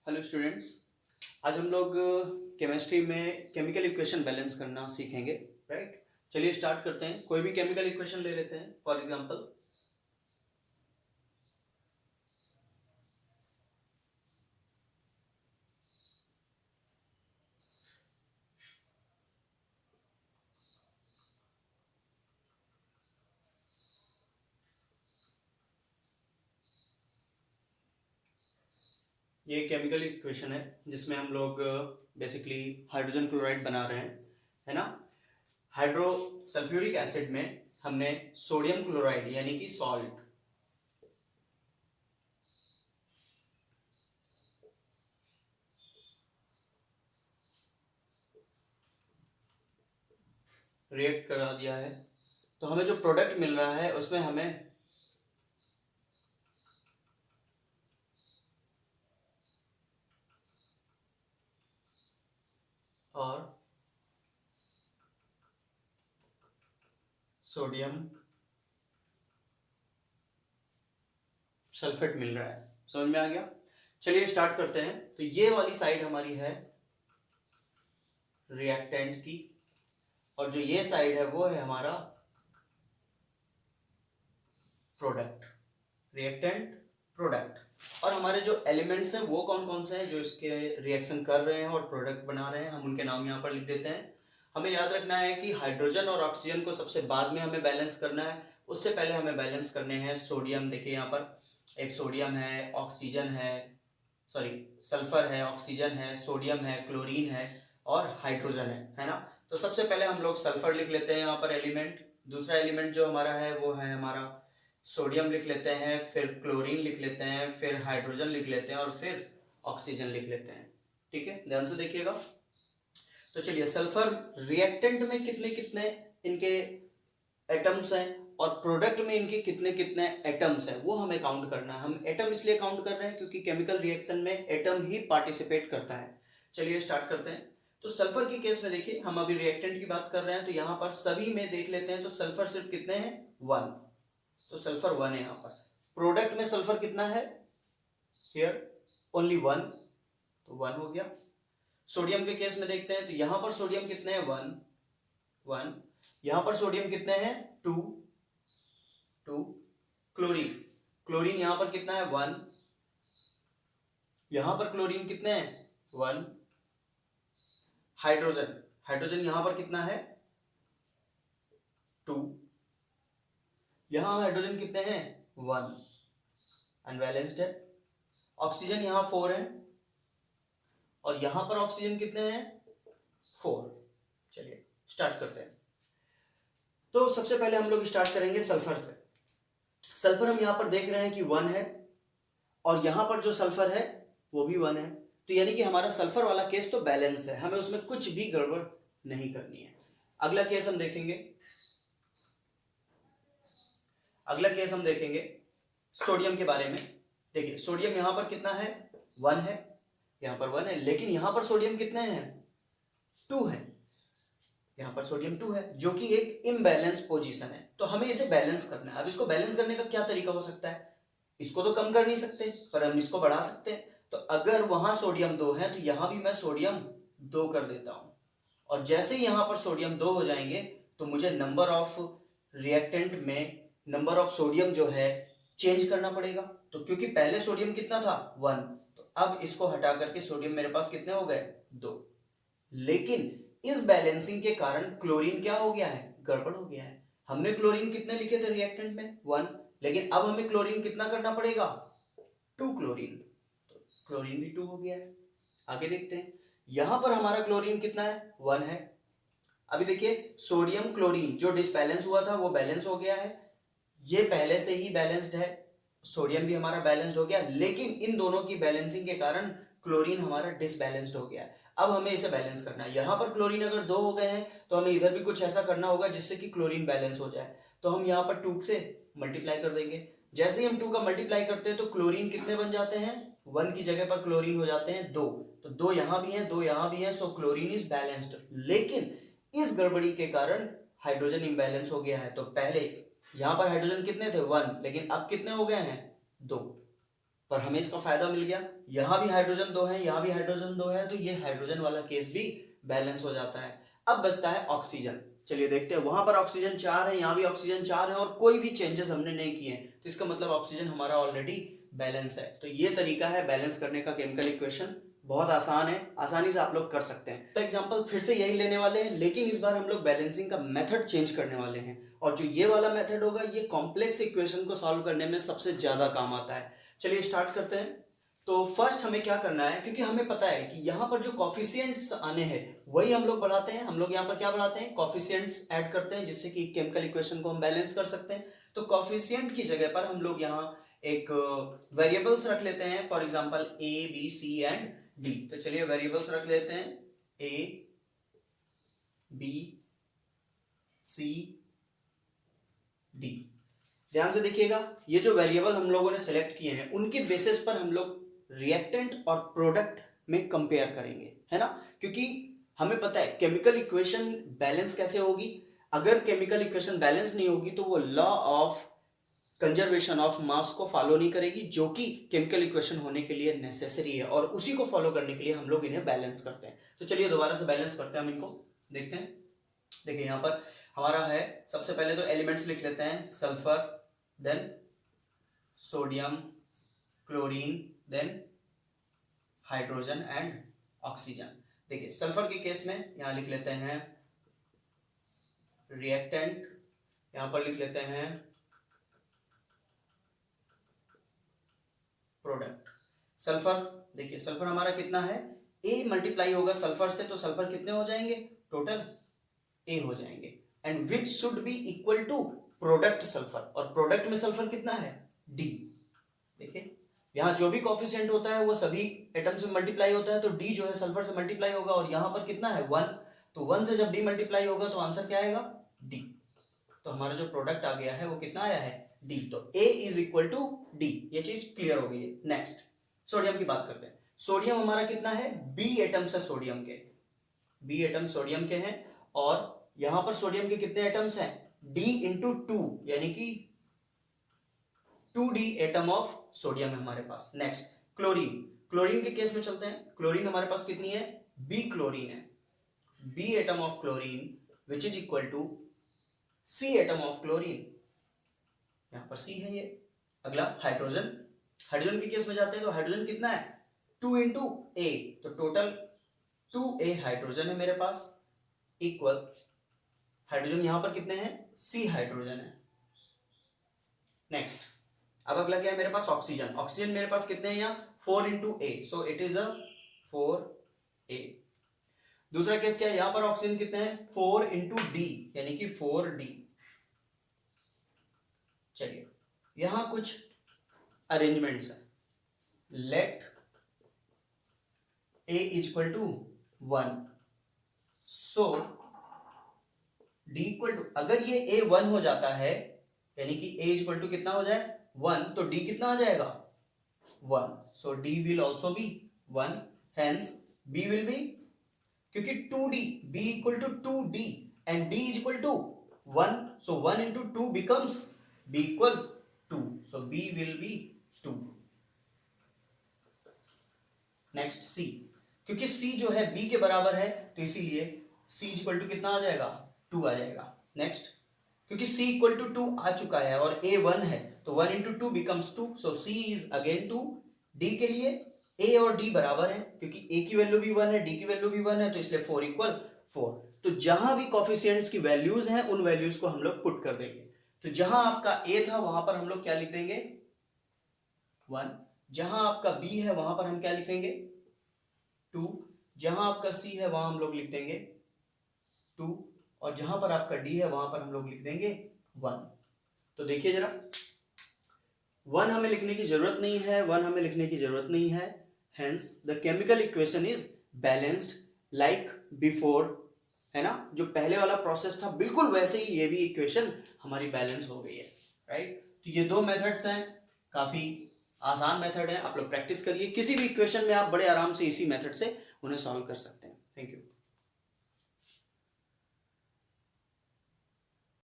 Hello students. आज हम लोग केमिस्ट्री में केमिकल इक्वेशन बैलेंस करना सीखेंगे। राइट, चलिए स्टार्ट करते हैं। कोई भी केमिकल इक्वेशन ले लेते हैं। फॉर एग्जांपल ये केमिकल इक्वेशन है जिसमें हम लोग बेसिकली हाइड्रोजन क्लोराइड बना रहे हैं, है ना। हाइड्रो सल्फ्यूरिक एसिड में हमने सोडियम क्लोराइड यानी कि सॉल्ट रिएक्ट करा दिया है, तो हमें जो प्रोडक्ट मिल रहा है उसमें हमें और सोडियम सल्फेट मिल रहा है। समझ में आ गया। चलिए स्टार्ट करते हैं। तो ये वाली साइड हमारी है रिएक्टेंट की, और जो ये साइड है वो है हमारा प्रोडक्ट, रिएक्टेंट प्रोडक्ट। और हमारे जो एलिमेंट्स हैं वो कौन कौन से हैं जो इसके रिएक्शन कर रहे हैं और प्रोडक्ट बना रहे हैं, हम उनके नाम यहाँ पर लिख देते हैं। हमें याद रखना है कि हाइड्रोजन और ऑक्सीजन को सबसे बाद में हमें बैलेंस करना है, उससे पहले हमें बैलेंस करने हैं सोडियम। देखिए यहाँ पर एक सोडियम है, ऑक्सीजन है, सॉरी सल्फर है, ऑक्सीजन है, सोडियम है, क्लोरीन है और हाइड्रोजन है ना। तो सबसे पहले हम लोग सल्फर लिख लेते हैं यहाँ पर एलिमेंट। दूसरा एलिमेंट जो हमारा है वो है हमारा सोडियम लिख लेते हैं, फिर क्लोरीन लिख लेते हैं, फिर हाइड्रोजन लिख लेते हैं और फिर ऑक्सीजन लिख लेते हैं। ठीक है, ध्यान से देखिएगा। तो चलिए, सल्फर रिएक्टेंट में कितने कितने इनके एटम्स हैं और प्रोडक्ट में इनके कितने कितने एटम्स हैं वो हमें काउंट करना है। हम एटम इसलिए काउंट कर रहे हैं क्योंकि केमिकल रिएक्शन में एटम ही पार्टिसिपेट करता है। चलिए स्टार्ट करते हैं। तो सल्फर की केस में देखिए, हम अभी रिएक्टेंट की बात कर रहे हैं, तो यहाँ पर सभी में देख लेते हैं। तो सल्फर सिर्फ कितने हैं? 1। तो सल्फर 1 है यहाँ पर। प्रोडक्ट में सल्फर कितना है? हियर ओनली 1, तो 1 हो गया। सोडियम के केस में देखते हैं, तो यहां पर सोडियम कितने हैं? 1। यहां पर सोडियम कितने हैं? 2। क्लोरीन, क्लोरीन यहां पर कितना है? 1। यहां पर क्लोरीन कितने हैं? 1। हाइड्रोजन, हाइड्रोजन यहां पर कितना है? 2। यहां हाइड्रोजन कितने हैं? 1, अनबैलेंस्ड है। ऑक्सीजन यहां 4 है और यहां पर ऑक्सीजन कितने हैं? 4। चलिए स्टार्ट करते हैं। तो सबसे पहले हम लोग स्टार्ट करेंगे सल्फर से। सल्फर हम यहां पर देख रहे हैं कि 1 है और यहां पर जो सल्फर है वो भी 1 है। तो यानी कि हमारा सल्फर वाला केस तो बैलेंस है, हमें उसमें कुछ भी गड़बड़ नहीं करनी है। अगला केस हम देखेंगे, सोडियम के बारे में। देखिए सोडियम यहां पर कितना है? 1 है, यहां पर 1 है, लेकिन यहां पर सोडियम कितने हैं? 2 है। यहां पर सोडियम 2 है जो कि एक इम्बैलेंस पोजीशन है, तो हमें इसे बैलेंस करना है। अब इसको बैलेंस करने का क्या तरीका हो सकता है? इसको तो कम कर नहीं सकते, पर हम इसको बढ़ा सकते हैं। तो अगर वहां सोडियम 2 है तो यहां भी मैं सोडियम 2 कर देता हूं, और जैसे ही यहां पर सोडियम 2 हो जाएंगे तो मुझे नंबर ऑफ रिएक्टेंट में नंबर ऑफ सोडियम जो है चेंज करना पड़ेगा। तो क्योंकि पहले सोडियम कितना था? 1, तो अब इसको हटा करके सोडियम मेरे पास कितने हो गए? 2। लेकिन इस बैलेंसिंग के कारण क्लोरीन क्या हो गया है? गड़बड़ हो गया है। हमने क्लोरीन कितने लिखे थे रिएक्टेंट में? 1, लेकिन अब हमें क्लोरीन कितना करना पड़ेगा? 2 क्लोरीन। तो क्लोरीन भी 2 हो गया है। आगे देखते हैं, यहां पर हमारा क्लोरीन कितना है? 1 है। अभी देखिए सोडियम क्लोरीन जो डिसबैलेंस हुआ था वो बैलेंस हो गया है, ये पहले से ही बैलेंस्ड है, सोडियम भी हमारा बैलेंस्ड हो गया, लेकिन इन दोनों की बैलेंसिंग के कारण क्लोरीन हमारा डिसबैलेंस्ड हो गया है। अब हमें इसे बैलेंस करना है। यहां पर क्लोरीन अगर 2 हो गए हैं तो हमें इधर भी कुछ ऐसा करना होगा जिससे कि क्लोरीन बैलेंस हो जाए। तो हम यहाँ पर 2 से मल्टीप्लाई कर देंगे। जैसे ही हम 2 का मल्टीप्लाई करते हैं तो क्लोरीन कितने बन जाते हैं? 1 की जगह पर क्लोरीन हो जाते हैं 2। तो 2 यहां भी है, 2 यहां भी है, सो क्लोरीन इज बैलेंस्ड। लेकिन इस गड़बड़ी के कारण हाइड्रोजन इम्बैलेंस हो गया है। तो पहले यहां पर हाइड्रोजन कितने थे? 1, लेकिन अब कितने हो गए हैं? 2। पर हमें इसका फायदा मिल गया, यहाँ भी हाइड्रोजन 2 है, यहाँ भी हाइड्रोजन 2 है, तो ये हाइड्रोजन वाला केस भी बैलेंस हो जाता है। अब बचता है ऑक्सीजन। चलिए देखते हैं, वहां पर ऑक्सीजन 4 है, यहाँ भी ऑक्सीजन 4 है और कोई भी चेंजेस हमने नहीं किए हैं, तो इसका मतलब ऑक्सीजन हमारा ऑलरेडी बैलेंस है। तो ये तरीका है बैलेंस करने का केमिकल इक्वेशन, बहुत आसान है, आसानी से आप लोग कर सकते हैं। तो एग्जांपल फिर से यही लेने वाले हैं, लेकिन इस बार हम लोग बैलेंसिंग का मेथड चेंज करने वाले हैं, और जो ये वाला मेथड होगा ये कॉम्प्लेक्स इक्वेशन को सॉल्व करने में सबसे ज्यादा काम आता है। चलिए स्टार्ट करते हैं। तो फर्स्ट हमें क्या करना है, क्योंकि हमें पता है कि यहाँ पर जो कॉफिशिएंट्स आने हैं वही हम लोग बढ़ाते हैं। हम लोग यहाँ पर क्या बढ़ाते हैं, कॉफिशिएंट्स ऐड करते हैं, जिससे कि केमिकल इक्वेशन को हम बैलेंस कर सकते हैं। तो कॉफिशिएंट की जगह पर हम लोग यहाँ एक वेरिएबल्स रख लेते हैं, for example A B C and D. तो चलिए वेरिएबल्स रख लेते हैं, ए बी सी डी। ध्यान से देखिएगा, ये जो वेरिएबल हम लोगों ने सेलेक्ट किए हैं उनके बेसिस पर हम लोग रिएक्टेंट और प्रोडक्ट में कंपेयर करेंगे, है ना। क्योंकि हमें पता है केमिकल इक्वेशन बैलेंस कैसे होगी, अगर केमिकल इक्वेशन बैलेंस नहीं होगी तो वो law of conservation of mass को फॉलो नहीं करेगी, जो कि केमिकल इक्वेशन होने के लिए नेसेसरी है, और उसी को फॉलो करने के लिए हम लोग इन्हें बैलेंस करते हैं। तो चलिए दोबारा से बैलेंस करते हैं, हम इनको देखते हैं। देखिए यहाँ पर हमारा है, सबसे पहले तो एलिमेंट्स लिख लेते हैं, sulphur, then sodium, chlorine, then hydrogen and oxygen. देखिए सल्फर के केस में यहां लिख लेते हैं रिएक्टेंट, यहां पर लिख लेते हैं प्रोडक्ट। सल्फर, देखिए सल्फर हमारा कितना है, ए मल्टीप्लाई होगा सल्फर से, तो सल्फर कितने हो जाएंगे, टोटल ए हो जाएंगे, and which should be equal to product sulphur, और प्रोडक्ट में सल्फर कितना है, डी। देखिए यहाँ जो भी कॉफिशिएंट होता है वो सभी एटम से मल्टीप्लाई होता है, तो डी जो है सल्फर से मल्टीप्लाई होगा, और यहाँ पर कितना है 1, तो 1 से जब डी मल्टीप्लाई होगा तो आंसर क्या आएगा, डी। तो हमारा जो प्रोडक्ट आ गया है वो कितना आया है, डी। तो A is equal to D, ये चीज क्लियर हो गई है। नेक्स्ट सोडियम की बात करते हैं। सोडियम हमारा कितना है, बी एटम्स है सोडियम के, बी एटम सोडियम के हैं, और यहां पर सोडियम के कितने एटम्स हैं, D इंटू 2, यानी कि 2D एटम ऑफ सोडियम है हमारे पास। नेक्स्ट क्लोरीन, क्लोरीन के केस में चलते हैं। क्लोरीन हमारे पास कितनी है, बी क्लोरीन है, B atom of chlorine which is equal to C atom of chlorine, यहां पर सी है ये। अगला हाइड्रोजन, हाइड्रोजन के केस में जाते हैं, तो हाइड्रोजन कितना है 2 इंटू ए, तो टोटल 2A हाइड्रोजन है मेरे पास, इक्वल हाइड्रोजन यहां पर कितने हैं, सी हाइड्रोजन है। नेक्स्ट अब अगला क्या है मेरे पास, ऑक्सीजन। ऑक्सीजन मेरे पास कितने हैं यहाँ 4 into A, so it is a 4A। दूसरा केस क्या है, यहां पर ऑक्सीजन कितने हैं 4 इंटू डी, यानी कि 4D। चलिए यहां कुछ अरेंजमेंट्स हैं, let A equal to 1, so D equal to, अगर ये A 1 हो जाता है, यानी कि A इक्वल टू कितना हो जाए 1, तो D कितना आ जाएगा 1, so D will also be 1, hence B will be, क्योंकि 2D, B equal to 2D and D equal to 1, so 1 into 2 becomes B equal 2, so B will be 2। Next C, क्योंकि C जो है B के बराबर है, तो इसीलिए C equal to कितना आ जाएगा 2 आ जाएगा। नेक्स्ट क्योंकि C इक्वल टू 2 आ चुका है और A 1 है, तो 1 into 2 becomes 2, so C is again 2। D के लिए A और D बराबर है, क्योंकि A की वैल्यू भी 1 है, D की वैल्यू भी 1 है, तो इसलिए 4 इक्वल 4। तो जहां भी कॉफिशिएंट्स की वैल्यूज हैं उन वैल्यूज को हम लोग पुट कर देंगे। तो जहां आपका A था वहां पर हम लोग क्या लिख देंगे 1, जहां आपका B है वहां पर हम क्या लिखेंगे 2, जहां आपका C है वहां हम लोग लिख देंगे 2, और जहां पर आपका D है वहां पर हम लोग लिख देंगे 1। तो देखिए जरा, 1 हमें लिखने की जरूरत नहीं है, 1 हमें लिखने की जरूरत नहीं है, hence the chemical equation is balanced like before, है ना। जो पहले वाला प्रोसेस था बिल्कुल वैसे ही ये भी इक्वेशन हमारी बैलेंस हो गई है, राइट। तो ये दो मेथड्स हैं, काफी आसान मेथड है, आप लोग प्रैक्टिस करिए, किसी भी इक्वेशन में आप बड़े आराम से इसी मेथड से उन्हें सॉल्व कर सकते हैं। Thank you.